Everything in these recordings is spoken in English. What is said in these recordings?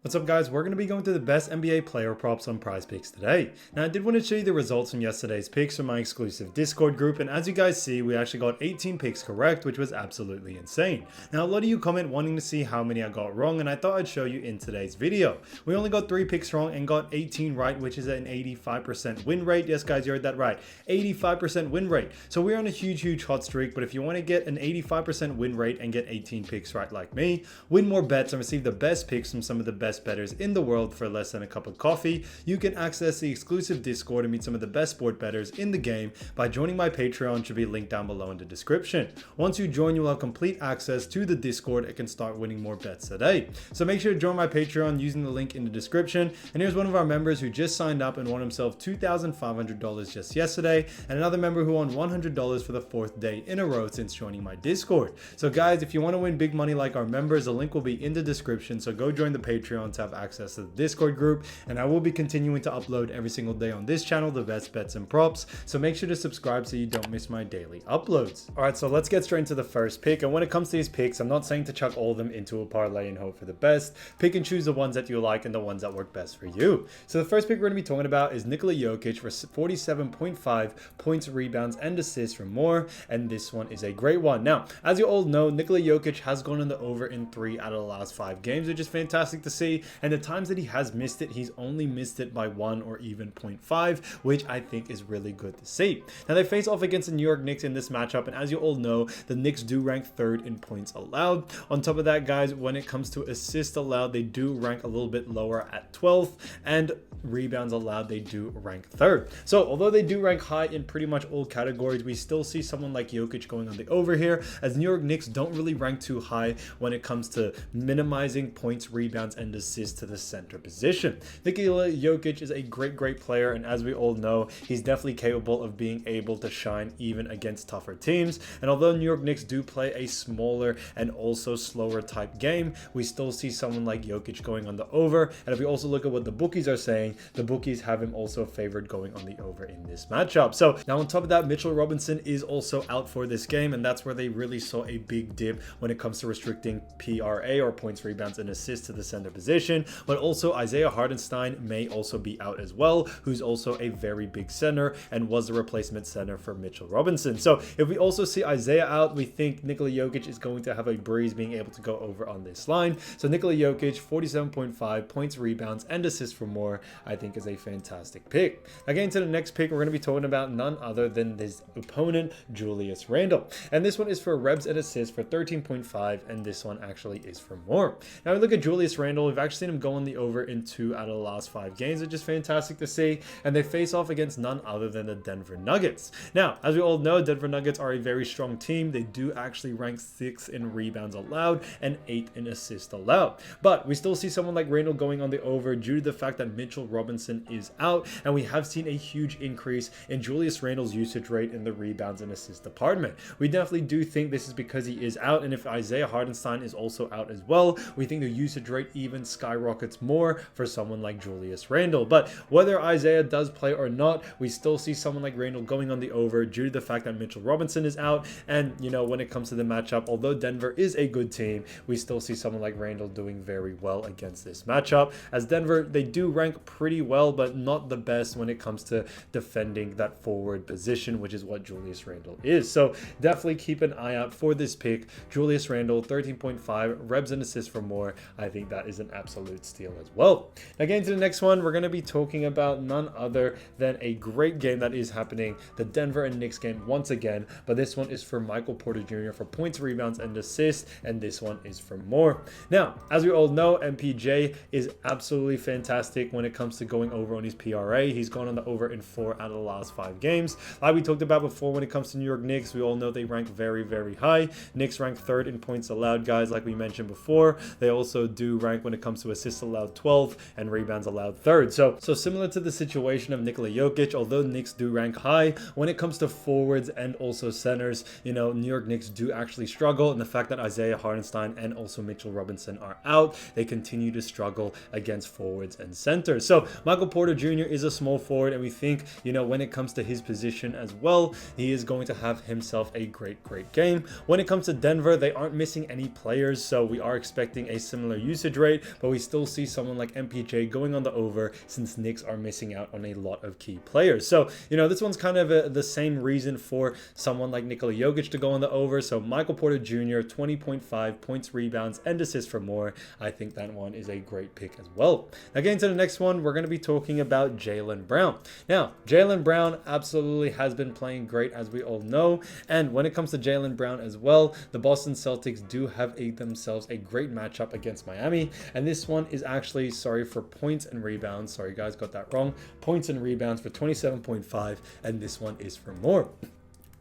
What's up guys, we're going to be going through the best NBA player props on PrizePicks today. Now I did want to show you the results from yesterday's picks from my exclusive Discord group, and as you guys see, we actually got 18 picks correct, which was absolutely insane. Now a lot of you comment wanting to see how many I got wrong, and I thought I'd show you in today's video. We only got 3 picks wrong and got 18 right, which is an 85% win rate. Yes guys, you heard that right, 85% win rate. So we're on a huge hot streak, but if you want to get an 85% win rate and get 18 picks right like me, win more bets and receive the best picks from some of the best bettors in the world for less than a cup of coffee, you can access the exclusive Discord and meet some of the best sport bettors in the game by joining my Patreon, which should be linked down below in the description. Once you join, you'll have complete access to the Discord and can start winning more bets today. So make sure to join my Patreon using the link in the description. And here's one of our members who just signed up and won himself $2,500 just yesterday, and another member who won $100 for the 4th day in a row since joining my Discord. So guys, if you want to win big money like our members, the link will be in the description, so go join the Patreon to have access to the Discord group, and I will be continuing to upload every single day on this channel the best bets and props, so make sure to subscribe so you don't miss my daily uploads. Alright, so let's get straight into the first pick, and when it comes to these picks, I'm not saying to chuck all of them into a parlay and hope for the best. Pick and choose the ones that you like and the ones that work best for you. So the first pick we're going to be talking about is Nikola Jokic for 47.5 points, rebounds, and assists for more, and this one is a great one. Now, as you all know, Nikola Jokic has gone on the over in 3 out of the last 5 games, which is fantastic to see, and the times that he has missed it, he's only missed it by 1 or even 0.5, which I think is really good to see. Now they face off against the New York Knicks in this matchup, and as you all know, the Knicks do rank 3rd in points allowed. On top of that, guys, when it comes to assists allowed, they do rank a little bit lower at 12th, and rebounds allowed, they do rank 3rd. So although they do rank high in pretty much all categories, we still see someone like Jokic going on the over here, as New York Knicks don't really rank too high when it comes to minimizing points, rebounds, and assists to the center position. Nikola Jokic is a great player, and as we all know, he's definitely capable of being able to shine even against tougher teams. And although New York Knicks do play a smaller and also slower type game, we still see someone like Jokic going on the over. And if we also look at what the bookies are saying, the bookies have him also favored going on the over in this matchup. So now on top of that, Mitchell Robinson is also out for this game, and that's where they really saw a big dip when it comes to restricting PRA, or points, rebounds, and assists to the center position. But also Isaiah Hartenstein may also be out as well, who's also a very big center and was the replacement center for Mitchell Robinson. So if we also see Isaiah out, we think Nikola Jokic is going to have a breeze being able to go over on this line. So Nikola Jokic, 47.5 points, rebounds, and assists for more, I think is a fantastic pick. Now getting to the next pick, we're going to be talking about none other than this opponent, Julius Randle. And this one is for rebs and assists for 13.5, and this one actually is for more. Now we look at Julius Randle, we've actually seen him go on the over in 2 out of the last 5 games, which is fantastic to see, and they face off against none other than the Denver Nuggets. Now, as we all know, Denver Nuggets are a very strong team. They do actually rank 6th in rebounds allowed and 8th in assists allowed, but we still see someone like Randle going on the over due to the fact that Mitchell Robinson is out, and we have seen a huge increase in Julius Randle's usage rate in the rebounds and assist department. We definitely do think this is because he is out, and if Isaiah Hartenstein is also out as well, we think the usage rate even skyrockets more for someone like Julius Randle. But whether Isaiah does play or not, we still see someone like Randle going on the over due to the fact that Mitchell Robinson is out. And you know, when it comes to the matchup, although Denver is a good team, we still see someone like Randle doing very well against this matchup, as Denver, they do rank pretty well, but not the best when it comes to defending that forward position, which is what Julius Randle is. So definitely keep an eye out for this pick, Julius Randle, 13.5 rebs and assists for more. I think that is an absolute steal as well. Now getting to the next one, we're going to be talking about none other than a great game that is happening, the Denver and Knicks game once again, but this one is for Michael Porter Jr. for points, rebounds, and assists, and this one is for more. Now, as we all know, MPJ is absolutely fantastic when it comes to going over on his PRA. He's gone on the over in 4 out of the last 5 games. Like we talked about before, when it comes to New York Knicks, we all know they rank very high. Knicks rank 3rd in points allowed, guys, like we mentioned before. They also do rank when it comes to assists allowed 12th and rebounds allowed 3rd. So similar to the situation of Nikola Jokic, although Knicks do rank high, when it comes to forwards and also centers, you know, New York Knicks do actually struggle, and the fact that Isaiah Hartenstein and also Mitchell Robinson are out, they continue to struggle against forwards and centers. So Michael Porter Jr. is a small forward, and we think, you know, when it comes to his position as well, he is going to have himself a great game. When it comes to Denver, they aren't missing any players, so we are expecting a similar usage rate, but we still see someone like MPJ going on the over since Knicks are missing out on a lot of key players. So, this one's kind of the same reason for someone like Nikola Jokic to go on the over. So Michael Porter Jr., 20.5 points, rebounds, and assists for more. I think that one is a great pick as well. Now, getting to the next one, we're going to be talking about Jaylen Brown. Now, Jaylen Brown absolutely has been playing great, as we all know. And when it comes to Jaylen Brown as well, the Boston Celtics do have themselves a great matchup against Miami. And this one is actually, sorry for points and rebounds. Sorry, guys, got that wrong. Points and rebounds for 27.5, and this one is for more.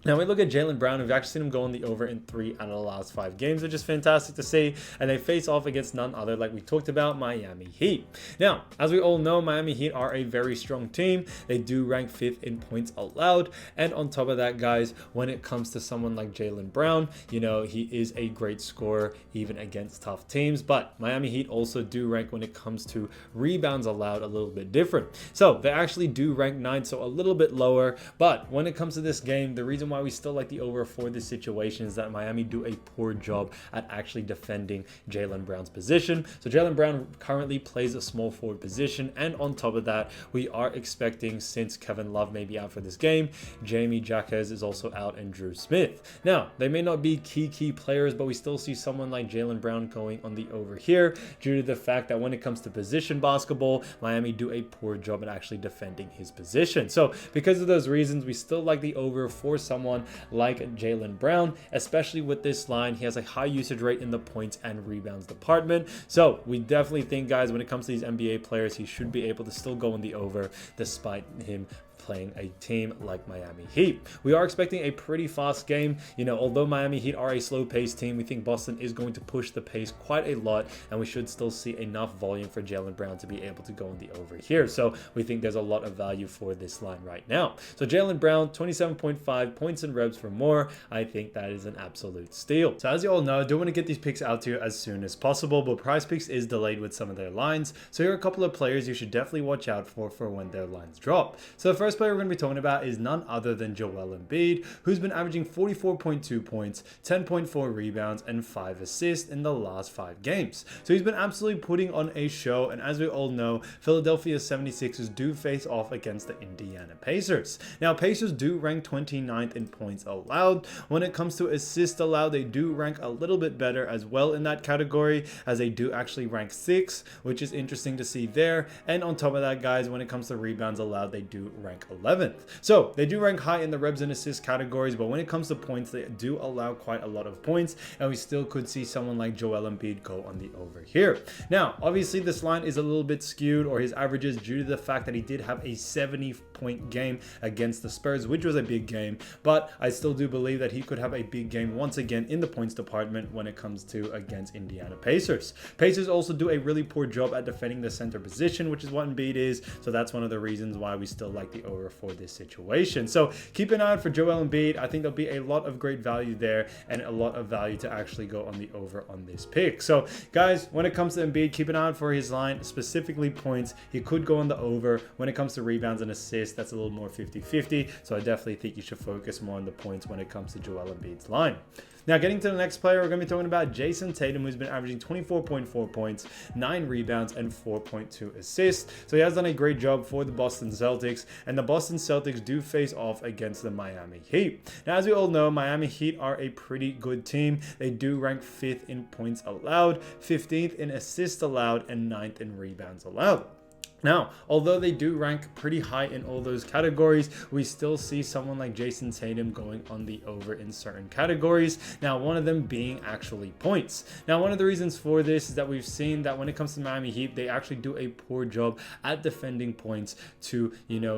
Now, we look at Jaylen Brown. We've actually seen him go on the over in 3 out of the last 5 games, which is fantastic to see. And they face off against none other, like we talked about, Miami Heat. Now, as we all know, Miami Heat are a very strong team. They do rank 5th in points allowed. And on top of that, guys, when it comes to someone like Jaylen Brown, he is a great scorer even against tough teams. But Miami Heat also do rank when it comes to rebounds allowed a little bit different. So they actually do rank 9th, so a little bit lower. But when it comes to this game, the reason why we still like the over for this situation is that Miami do a poor job at actually defending Jaylen Brown's position. So Jaylen Brown currently plays a small forward position, and on top of that, we are expecting, since Kevin Love may be out for this game, Jamie Jaquez is also out and Drew Smith. Now, they may not be key players, but we still see someone like Jaylen Brown going on the over here due to the fact that when it comes to position basketball, Miami do a poor job at actually defending his position. So because of those reasons, we still like the over for someone like Jaylen Brown, especially with this line. He has a high usage rate in the points and rebounds department. So we definitely think, guys, when it comes to these NBA players, he should be able to still go in the over despite him playing a team like Miami Heat. We are expecting a pretty fast game. Although Miami Heat are a slow-paced team, we think Boston is going to push the pace quite a lot, and we should still see enough volume for Jaylen Brown to be able to go in the over here. So we think there's a lot of value for this line right now. So Jaylen Brown, 27.5 points and revs for more. I think that is an absolute steal. So as you all know, I do want to get these picks out to you as soon as possible, but PrizePicks is delayed with some of their lines. So here are a couple of players you should definitely watch out for when their lines drop. So the first player we're going to be talking about is none other than Joel Embiid, who's been averaging 44.2 points, 10.4 rebounds, and 5 assists in the last 5 games. So he's been absolutely putting on a show, and as we all know, Philadelphia 76ers do face off against the Indiana Pacers. Now, Pacers do rank 29th in points allowed. When it comes to assists allowed, they do rank a little bit better as well in that category, as they do actually rank 6th, which is interesting to see there. And on top of that, guys, when it comes to rebounds allowed, they do rank 11th. So they do rank high in the revs and assist categories, but when it comes to points, they do allow quite a lot of points, and we still could see someone like Joel Embiid go on the over here. Now, obviously this line is a little bit skewed, or his averages, due to the fact that he did have a 70-point game against the Spurs, which was a big game, but I still do believe that he could have a big game once again in the points department when it comes to against Indiana Pacers. Pacers also do a really poor job at defending the center position, which is what Embiid is, so that's one of the reasons why we still like the over for this situation. So keep an eye out for Joel Embiid. I think there'll be a lot of great value there, and a lot of value to actually go on the over on this pick. So guys, when it comes to Embiid, keep an eye out for his line, specifically points. He could go on the over. When it comes to rebounds and assists, that's a little more 50-50. So I definitely think you should focus more on the points when it comes to Joel Embiid's line. Now, getting to the next player, we're going to be talking about Jason Tatum, who's been averaging 24.4 points, 9 rebounds, and 4.2 assists. So he has done a great job for the Boston Celtics, and the Boston Celtics do face off against the Miami Heat. Now, as we all know, Miami Heat are a pretty good team. They do rank 5th in points allowed, 15th in assists allowed, and 9th in rebounds allowed. Now, although they do rank pretty high in all those categories, we still see someone like Jason Tatum going on the over in certain categories. Now, one of them being actually points. Now, one of the reasons for this is that we've seen that when it comes to Miami Heat, they actually do a poor job at defending points to,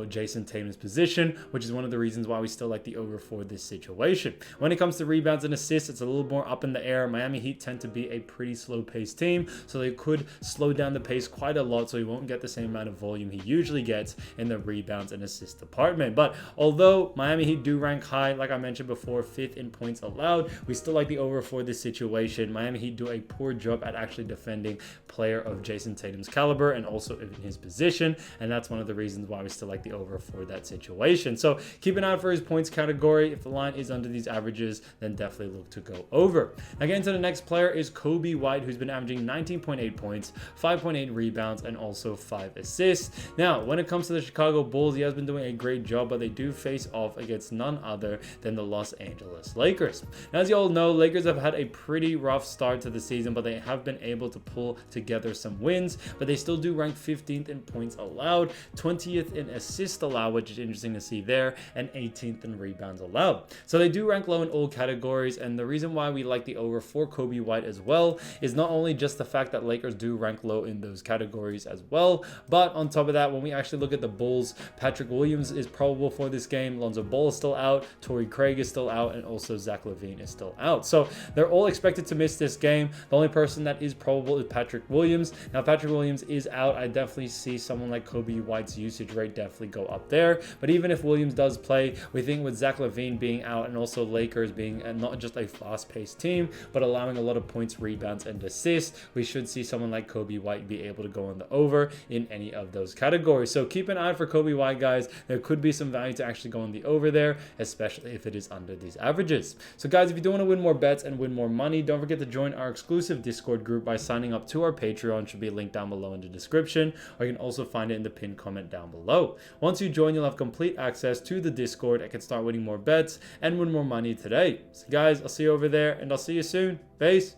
Jason Tatum's position, which is one of the reasons why we still like the over for this situation. When it comes to rebounds and assists, it's a little more up in the air. Miami Heat tend to be a pretty slow-paced team, so they could slow down the pace quite a lot, so you won't get the same amount of volume he usually gets in the rebounds and assist department. But although Miami Heat do rank high, like I mentioned before, 5th in points allowed, we still like the over for this situation. Miami Heat do a poor job at actually defending player of Jason Tatum's caliber and also in his position, and that's one of the reasons why we still like the over for that situation. So keep an eye out for his points category. If the line is under these averages, then definitely look to go over. Now getting to the next player is Kobe White, who's been averaging 19.8 points, 5.8 rebounds, and also 5 assists. Now when it comes to the Chicago Bulls, he has been doing a great job, but they do face off against none other than the Los Angeles Lakers. Now, as you all know, Lakers have had a pretty rough start to the season, but they have been able to pull together some wins, but they still do rank 15th in points allowed, 20th in assists allowed, which is interesting to see there, and 18th in rebounds allowed. So they do rank low in all categories, and the reason why we like the over for Kobe White as well is not only just the fact that Lakers do rank low in those categories as well, but on top of that, when we actually look at the Bulls, Patrick Williams is probable for this game, Lonzo Ball is still out, Torrey Craig is still out, and also Zach LaVine is still out. So they're all expected to miss this game. The only person that is probable is Patrick Williams. Now, Patrick Williams is out. I definitely see someone like Kobe White's usage rate definitely go up there. But even if Williams does play, we think with Zach LaVine being out and also Lakers being not just a fast-paced team, but allowing a lot of points, rebounds, and assists, we should see someone like Kobe White be able to go on the over in any of those categories. So keep an eye for Kobe White, guys. There could be some value to actually go on the over there, especially if it is under these averages. So guys, if you do want to win more bets and win more money, don't forget to join our exclusive Discord group by signing up to our Patreon. Should be a link down below in the description, or you can also find it in the pinned comment down below. Once you join, you'll have complete access to the Discord and can start winning more bets and win more money today. So guys, I'll see you over there, and I'll see you soon. Peace.